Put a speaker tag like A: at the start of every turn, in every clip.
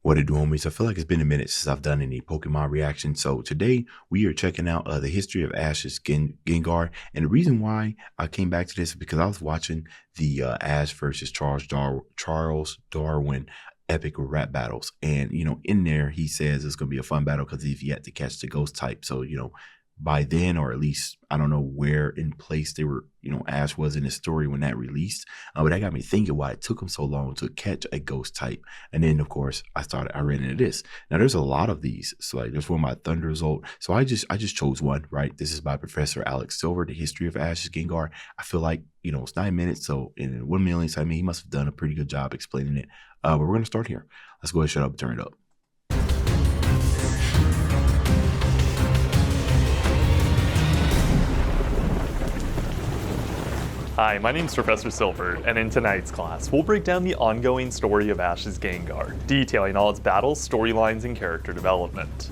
A: What it doing, homies? I feel like it's been a minute since I've done any Pokemon reaction. So today we are checking out the history of Ash's Gengar. And the reason why I came back to this is because I was watching the Ash versus Charles Darwin epic rap battles. And, in there, he says it's going to be a fun battle because he's yet to catch the ghost type. So, by then, or at least I don't know where in place they were, Ash was in the story when that released. But that got me thinking why it took him so long to catch a ghost type. And then, of course, I ran into this. Now, there's a lot of these. So, like, there's one by Thunder Result. So I just chose one, right? This is by Professor Alex Silver, The History of Ash's Gengar. I feel like, it's 9 minutes. So in 1 million, so he must have done a pretty good job explaining it. But we're going to start here. Let's go ahead, shut up, and turn it up.
B: Hi, my name is Professor Silver, and in tonight's class, we'll break down the ongoing story of Ash's Gengar, detailing all its battles, storylines, and character development.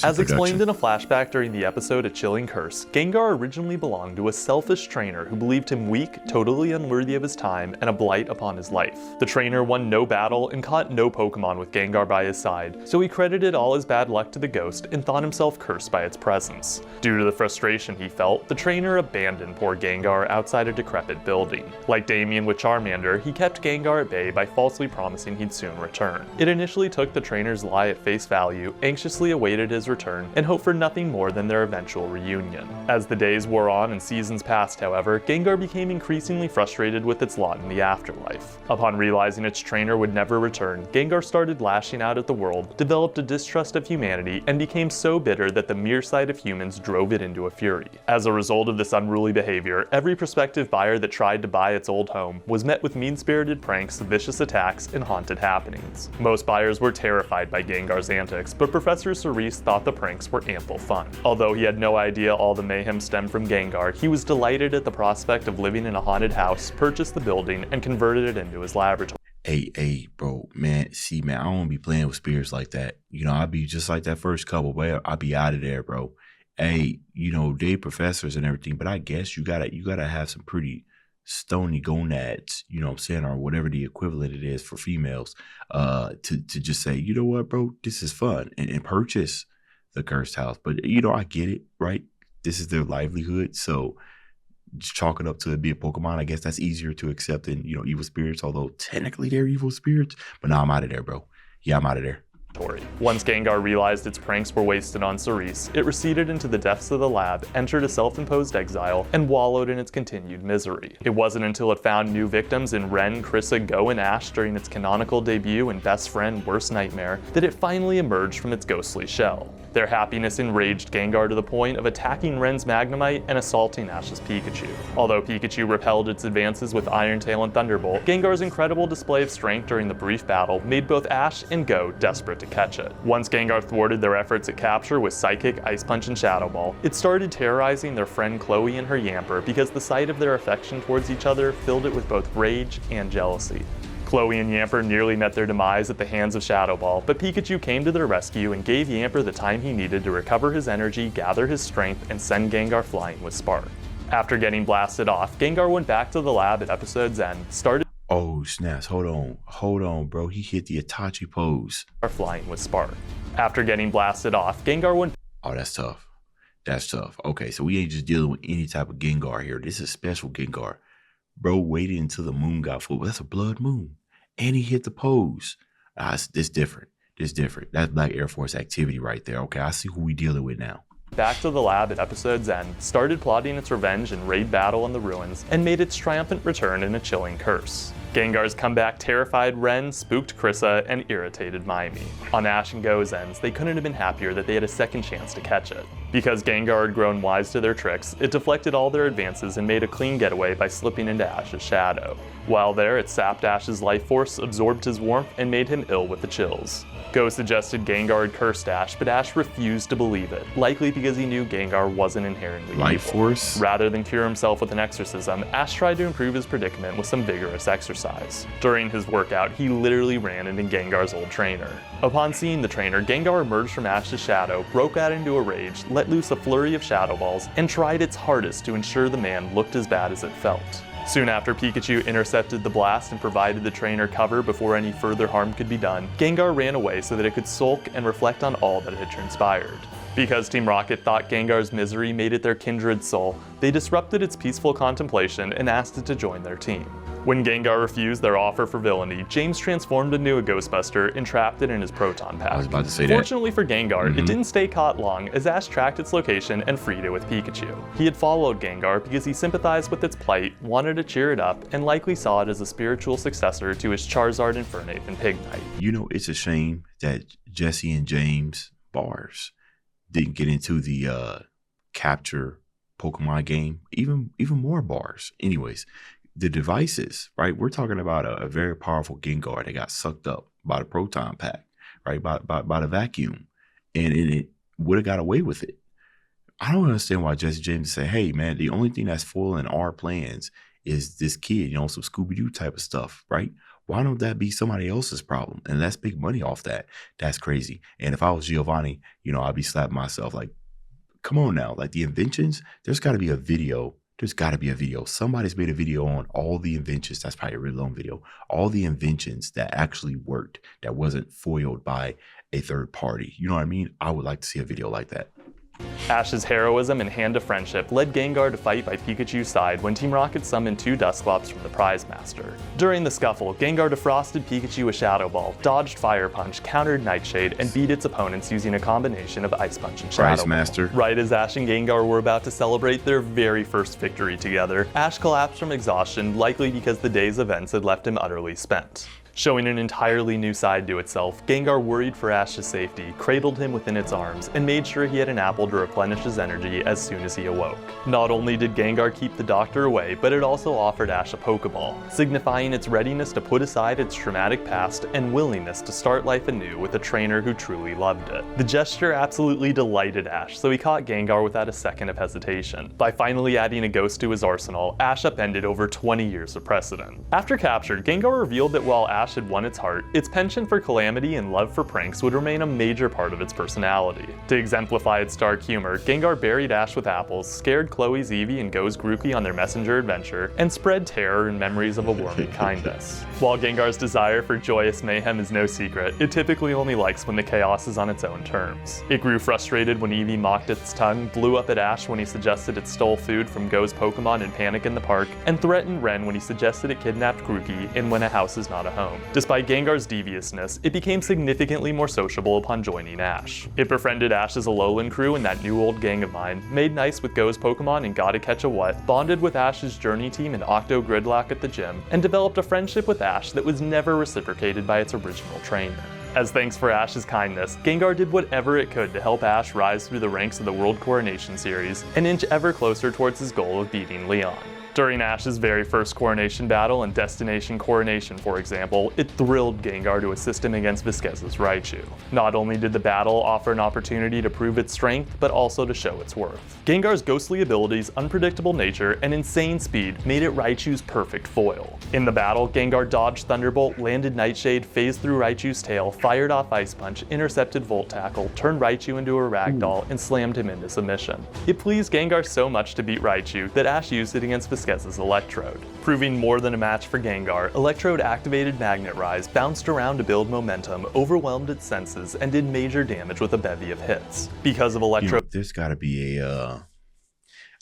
B: As explained in a flashback during the episode A Chilling Curse, Gengar originally belonged to a selfish trainer who believed him weak, totally unworthy of his time, and a blight upon his life. The trainer won no battle and caught no Pokemon with Gengar by his side, so he credited all his bad luck to the ghost and thought himself cursed by its presence. Due to the frustration he felt, the trainer abandoned poor Gengar outside a decrepit building. Like Damien with Charmander, he kept Gengar at bay by falsely promising he'd soon return. It initially took the trainer's lie at face value, anxiously awaited his return, and hoped for nothing more than their eventual reunion. As the days wore on and seasons passed, however, Gengar became increasingly frustrated with its lot in the afterlife. Upon realizing its trainer would never return, Gengar started lashing out at the world, developed a distrust of humanity, and became so bitter that the mere sight of humans drove it into a fury. As a result of this unruly behavior, every prospective buyer that tried to buy its old home was met with mean-spirited pranks, vicious attacks, and haunted happenings. Most buyers were terrified by Gengar's antics, but Professor Cerise thought the pranks were ample fun. Although he had no idea all the mayhem stemmed from Gengar, he was delighted at the prospect of living in a haunted house, purchased the building, and converted it into his laboratory.
A: Hey, bro, man, I don't be playing with spirits like that. I'll be just like that first couple, but I'll be out of there, bro. Hey, they professors and everything, but I guess you gotta have some pretty stony gonads, what I'm saying, or whatever the equivalent it is for females, to just say, you know what, bro, this is fun, and purchase the cursed house. But I get it, right? This is their livelihood, so just chalk it up to it be a Pokemon. I guess that's easier to accept than evil spirits, although technically they're evil spirits. But now I'm out of there, bro. Yeah, I'm out of there.
B: Once Gengar realized its pranks were wasted on Cerise, it receded into the depths of the lab, entered a self-imposed exile, and wallowed in its continued misery. It wasn't until it found new victims in Ren, Krissa, Go, and Ash during its canonical debut in Best Friend Worst Nightmare that it finally emerged from its ghostly shell. Their happiness enraged Gengar to the point of attacking Ren's Magnemite and assaulting Ash's Pikachu. Although Pikachu repelled its advances with Iron Tail and Thunderbolt, Gengar's incredible display of strength during the brief battle made both Ash and Go desperate to catch it. Once Gengar thwarted their efforts at capture with Psychic, Ice Punch, and Shadow Ball, it started terrorizing their friend Chloe and her Yamper because the sight of their affection towards each other filled it with both rage and jealousy. Chloe and Yamper nearly met their demise at the hands of Shadow Ball, but Pikachu came to their rescue and gave Yamper the time he needed to recover his energy, gather his strength, and send Gengar flying with Spark. After getting blasted off, Gengar went back to the lab at episode's end, started
A: Oh, snaps. Hold on, bro. He hit the Itachi pose.
B: Flying with Spark. After getting blasted off, Gengar went...
A: Oh, that's tough. That's tough. Okay, so we ain't just dealing with any type of Gengar here. This is special Gengar. Bro waited until the moon got full. That's a blood moon. And he hit the pose. It's different. It's different. That's Black Air Force activity right there. Okay, I see who we dealing with now.
B: Back to the lab at episode's end, started plotting its revenge and raid battle in the ruins, and made its triumphant return in A Chilling Curse. Gengar's comeback terrified Ren, spooked Krissa, and irritated Mimi. On Ash and Go's ends, they couldn't have been happier that they had a second chance to catch it. Because Gengar had grown wise to their tricks, it deflected all their advances and made a clean getaway by slipping into Ash's shadow. While there, it sapped Ash's life force, absorbed his warmth, and made him ill with the chills. Go suggested Gengar had cursed Ash, but Ash refused to believe it, likely because he knew Gengar wasn't inherently
A: life
B: evil.
A: Force?
B: Rather than cure himself with an exorcism, Ash tried to improve his predicament with some vigorous exercise. During his workout, he literally ran into Gengar's old trainer. Upon seeing the trainer, Gengar emerged from Ash's shadow, broke out into a rage, let loose a flurry of Shadow Balls, and tried its hardest to ensure the man looked as bad as it felt. Soon after Pikachu intercepted the blast and provided the trainer cover before any further harm could be done, Gengar ran away so that it could sulk and reflect on all that had transpired. Because Team Rocket thought Gengar's misery made it their kindred soul, they disrupted its peaceful contemplation and asked it to join their team. When Gengar refused their offer for villainy, James transformed into a Ghostbuster and trapped it in his Proton Pack.
A: I was about to say that.
B: Fortunately for Gengar, it didn't stay caught long, as Ash tracked its location and freed it with Pikachu. He had followed Gengar because he sympathized with its plight, wanted to cheer it up, and likely saw it as a spiritual successor to his Charizard, Infernape, and Pignite.
A: You know, it's a shame that Jesse and James Bars didn't get into the capture Pokemon game, even more bars. Anyways, the devices, right? We're talking about a very powerful Gengar that got sucked up by the Proton Pack, right? By the vacuum, and it would have got away with it. I don't understand why Jesse James say, "Hey, man, the only thing that's foiling our plans is this kid, you know, some Scooby-Doo type of stuff, right? Why don't that be somebody else's problem? And let's make money off that." That's crazy. And if I was Giovanni, you know, I'd be slapping myself like, come on now. Like the inventions, there's got to be a video. There's got to be a video. Somebody's made a video on all the inventions. That's probably a really long video. All the inventions that actually worked, that wasn't foiled by a third party. You know what I mean? I would like to see a video like that.
B: Ash's heroism and hand of friendship led Gengar to fight by Pikachu's side when Team Rocket summoned 2 Dusclops from the Prize Master. During the scuffle, Gengar defrosted Pikachu with Shadow Ball, dodged Fire Punch, countered Nightshade, and beat its opponents using a combination of Ice Punch and Shadow
A: Prize
B: Ball.
A: Master.
B: Right as Ash and Gengar were about to celebrate their very first victory together, Ash collapsed from exhaustion, likely because the day's events had left him utterly spent. Showing an entirely new side to itself, Gengar worried for Ash's safety, cradled him within its arms, and made sure he had an apple to replenish his energy as soon as he awoke. Not only did Gengar keep the doctor away, but it also offered Ash a Pokeball, signifying its readiness to put aside its traumatic past and willingness to start life anew with a trainer who truly loved it. The gesture absolutely delighted Ash, so he caught Gengar without a second of hesitation. By finally adding a ghost to his arsenal, Ash upended over 20 years of precedent. After capture, Gengar revealed that while Ash had won its heart, its penchant for calamity and love for pranks would remain a major part of its personality. To exemplify its dark humor, Gengar buried Ash with apples, scared Chloe's Eevee and Go's Groupie on their messenger adventure, and spread terror and memories of a warming kindness. While Gengar's desire for joyous mayhem is no secret, it typically only likes when the chaos is on its own terms. It grew frustrated when Eevee mocked its tongue, blew up at Ash when he suggested it stole food from Go's Pokemon in Panic in the Park, and threatened Ren when he suggested it kidnapped Groupie in When a House is Not a Home. Despite Gengar's deviousness, it became significantly more sociable upon joining Ash. It befriended Ash's Alolan crew and that new old gang of mine, made nice with Go's Pokemon and Gotta Catch a What, bonded with Ash's Journey team and Octo Gridlock at the gym, and developed a friendship with Ash that was never reciprocated by its original trainer. As thanks for Ash's kindness, Gengar did whatever it could to help Ash rise through the ranks of the World Coronation Series and inch ever closer towards his goal of beating Leon. During Ash's very first Coronation battle and Destination Coronation, for example, it thrilled Gengar to assist him against Visquez's Raichu. Not only did the battle offer an opportunity to prove its strength, but also to show its worth. Gengar's ghostly abilities, unpredictable nature, and insane speed made it Raichu's perfect foil. In the battle, Gengar dodged Thunderbolt, landed Nightshade, phased through Raichu's tail, fired off Ice Punch, intercepted Volt Tackle, turned Raichu into a ragdoll, and slammed him into submission. It pleased Gengar so much to beat Raichu that Ash used it against Visquez's Electrode. Proving more than a match for Gengar, Electrode activated Magnet Rise, bounced around to build momentum, overwhelmed its senses, and did major damage with a bevy of hits. Because of Electrode,
A: You know, there's got to be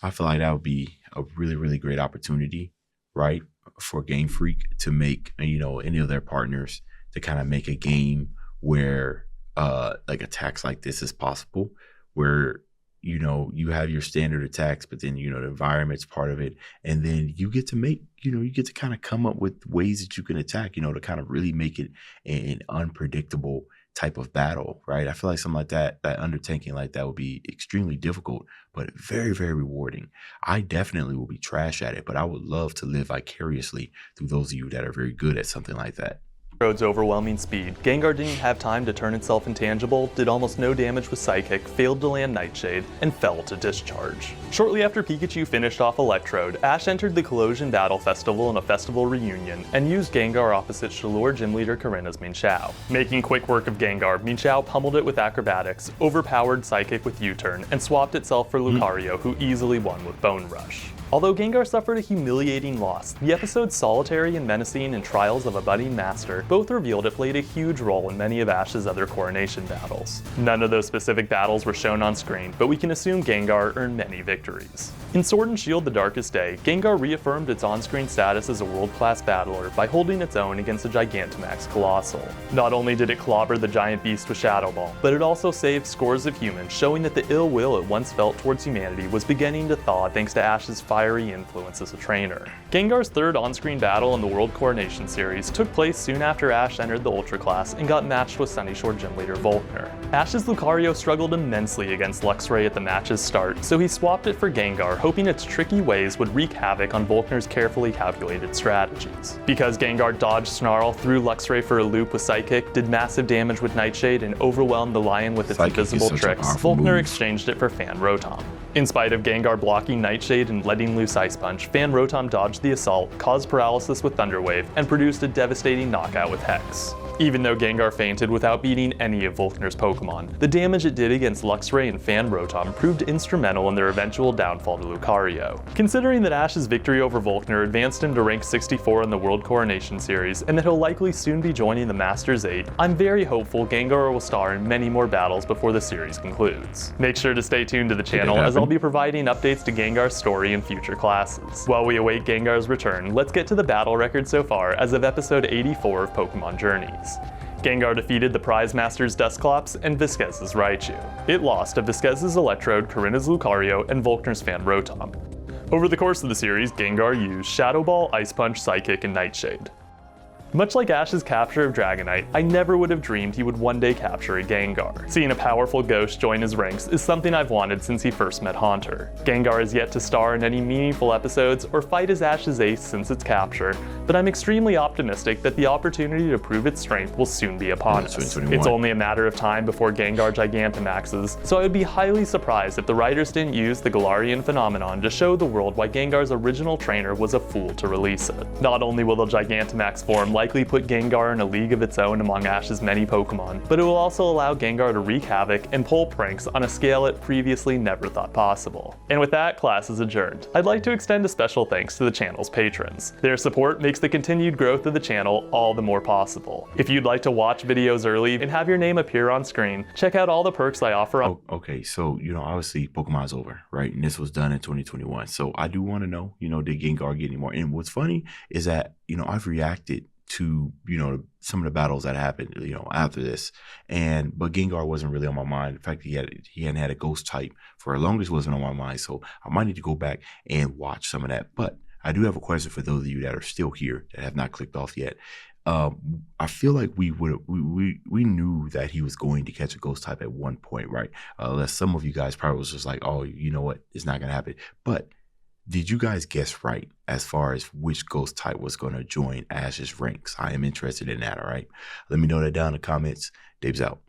A: I feel like that would be a really, really great opportunity, right, for Game Freak to make, you know, any of their partners to kind of make a game where like attacks like this is possible, where, you know, you have your standard attacks, but then, you know, the environment's part of it. And then you get to make, you know, you get to kind of come up with ways that you can attack, you know, to kind of really make it an unpredictable type of battle, right? I feel like something like that undertaking like that would be extremely difficult, but very, very rewarding. I definitely will be trash at it, but I would love to live vicariously through those of you that are very good at something like that.
B: Electrode's overwhelming speed, Gengar didn't have time to turn itself intangible, did almost no damage with Psychic, failed to land Nightshade, and fell to Discharge. Shortly after Pikachu finished off Electrode, Ash entered the Collision Battle Festival in a festival reunion, and used Gengar opposite Chaleur Gym Leader Karina's Minchao. Making quick work of Gengar, Minchao pummeled it with Acrobatics, overpowered Psychic with U-Turn, and swapped itself for Lucario, who easily won with Bone Rush. Although Gengar suffered a humiliating loss, the episodes Solitary and Menacing and Trials of a Budding Master both revealed it played a huge role in many of Ash's other coronation battles. None of those specific battles were shown on screen, but we can assume Gengar earned many victories. In Sword and Shield The Darkest Day, Gengar reaffirmed its on-screen status as a world-class battler by holding its own against a Gigantamax Colossal. Not only did it clobber the giant beast with Shadow Ball, but it also saved scores of humans, showing that the ill will it once felt towards humanity was beginning to thaw thanks to Ash's fiery influence as a trainer. Gengar's third on-screen battle in the World Coronation series took place soon after Ash entered the Ultra class and got matched with Sunyshore Gym Leader Volkner. Ash's Lucario struggled immensely against Luxray at the match's start, so he swapped it for Gengar, hoping its tricky ways would wreak havoc on Volkner's carefully calculated strategies. Because Gengar dodged Snarl, threw Luxray for a loop with Psychic, did massive damage with Nightshade, and overwhelmed the Lion with its invisible tricks, Volkner exchanged it for Fan Rotom. In spite of Gengar blocking Nightshade and letting loose Ice Punch, Fan Rotom dodged the assault, caused paralysis with Thunder Wave, and produced a devastating knockout with Hex. Even though Gengar fainted without beating any of Volkner's Pokemon, the damage it did against Luxray and Fan Rotom proved instrumental in their eventual downfall to Lucario. Considering that Ash's victory over Volkner advanced him to rank 64 in the World Coronation series, and that he'll likely soon be joining the Masters 8, I'm very hopeful Gengar will star in many more battles before the series concludes. Make sure to stay tuned to the channel, as I'll be providing updates to Gengar's story in future classes. While we await Gengar's return, let's get to the battle record so far as of episode 84 of Pokemon Journeys. Gengar defeated the Prize Masters Dusclops and Visquez's Raichu. It lost to Visquez's Electrode, Corinna's Lucario, and Volkner's Fan Rotom. Over the course of the series, Gengar used Shadow Ball, Ice Punch, Psychic, and Nightshade. Much like Ash's capture of Dragonite, I never would have dreamed he would one day capture a Gengar. Seeing a powerful ghost join his ranks is something I've wanted since he first met Haunter. Gengar has yet to star in any meaningful episodes or fight as Ash's ace since its capture, but I'm extremely optimistic that the opportunity to prove its strength will soon be upon us. It's only a matter of time before Gengar Gigantamaxes, so I would be highly surprised if the writers didn't use the Galarian phenomenon to show the world why Gengar's original trainer was a fool to release it. Not only will the Gigantamax form likely put Gengar in a league of its own among Ash's many Pokemon, but it will also allow Gengar to wreak havoc and pull pranks on a scale it previously never thought possible. And with that, class is adjourned. I'd like to extend a special thanks to the channel's patrons. Their support makes the continued growth of the channel all the more possible. If you'd like to watch videos early and have your name appear on screen, check out all the perks I offer on—
A: Okay, so, obviously Pokemon's over, right? And this was done in 2021. So I do want to know, did Gengar get any more? And what's funny is that, I've reacted to, some of the battles that happened, after this. But Gengar wasn't really on my mind. In fact, he hadn't had a ghost type for as long as it wasn't on my mind. So I might need to go back and watch some of that. But I do have a question for those of you that are still here that have not clicked off yet. I feel like we knew that he was going to catch a ghost type at one point, right? Unless some of you guys probably was just like, oh, you know what, it's not gonna happen. But did you guys guess right as far as which ghost type was going to join Ash's ranks? I am interested in that, all right? Let me know that down in the comments. Dave's out.